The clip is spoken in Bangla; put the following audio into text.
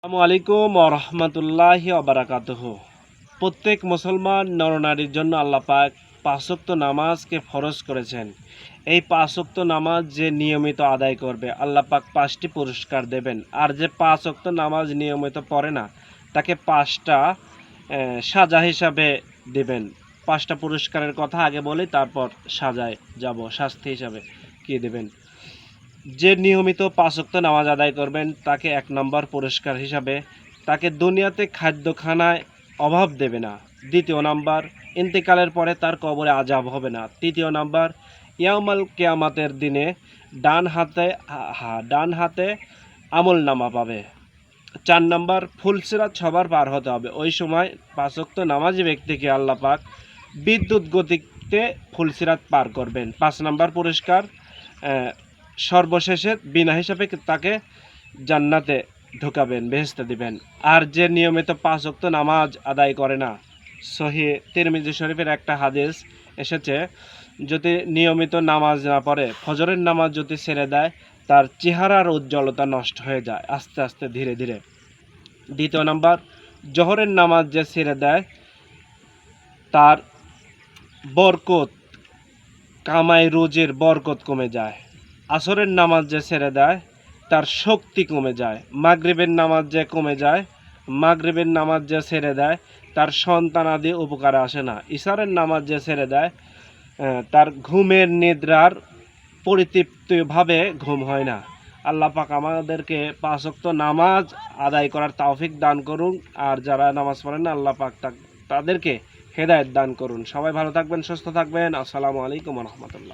আসসালামু আলাইকুম ওরহমতুল্লাহি ওবারাকাতুহু। প্রত্যেক মুসলমান নরনারীর জন্য আল্লাহ পাক পাঁচ ওয়াক্ত নামাজকে ফরজ করেছেন। এই পাঁচ ওয়াক্ত নামাজ যে নিয়মিত আদায় করবে আল্লাহ পাক 5টি পুরস্কার দেবেন। আর যে পাঁচ ওয়াক্ত নামাজ নিয়মিত পড়ে না তাকে 5টা সাজা হিসাবে দেবেন। 5টা পুরস্কারের কথা আগে বলি, তারপর সাজায় যাব, শাস্তি হিসাবে কি দেবেন। যে নিয়মিত পাঁচ ওয়াক্ত নামাজ আদায় করবেন তাকে 1 নম্বর পুরস্কার হিসাবে তাকে দুনিয়াতে খাদ্যখানায় অভাব দেবে না। 2য় নাম্বার, ইন্তেকালের পরে তার কবরে আযাব হবে না। 3য় নাম্বার, ইয়াউমাল কিয়ামতের দিনে ডান হাতে আমলনামা পাবে। 4 নাম্বার, ফুলসিরাত সবার পার হতে হবে। ওই সময় পাঁচ ওয়াক্ত নামাজি ব্যক্তিকে আল্লাহ পাক বিদ্যুৎ গতিতে ফুলসিরাত পার করবেন। 5 নাম্বার পুরস্কার, সর্বশেষে বিনা হিসাবে তাকে জান্নাতে ঢোকাবেন, বেহেশতে দিবেন। আর যে নিয়মিত পাঁচ ওয়াক্ত নামাজ আদায় করে না, সহিহ তিরমিজি শরীফের একটা হাদিস এসেছে, যদি নিয়মিত নামাজ না পড়ে, ফজরের নামাজ যদি ছেড়ে দেয়, তার চেহারার উজ্জ্বলতা নষ্ট হয়ে যায় আস্তে আস্তে ধীরে ধীরে। 2য় নাম্বার, জোহরের নামাজ যে ছেড়ে দেয় তার বরকত, কামাই রোজের বরকত কমে যায়। আসরের নামাজ যে ছেড়ে দেয় তার শক্তি কমে যায়। মাগরিবের নামাজ যে কমে যায়, মাগরিবের নামাজ যে ছেড়ে দেয় তার সন্তানাদি উপকারে আসে না। ইশারের নামাজ যে ছেড়ে দেয় তার ঘুমের নিদ্রার পরিতৃপ্তভাবে ঘুম হয় না। আল্লাহ পাক আমাদেরকে পাঁচ ওয়াক্ত নামাজ আদায় করার তৌফিক দান করুন। আর যারা নামাজ পড়েন না, আল্লাহ পাক তাদেরকে হেদায়েত দান করুন। সবাই ভালো থাকবেন, সুস্থ থাকবেন। আসসালামু আলাইকুম ওয়া রাহমাতুল্লাহ।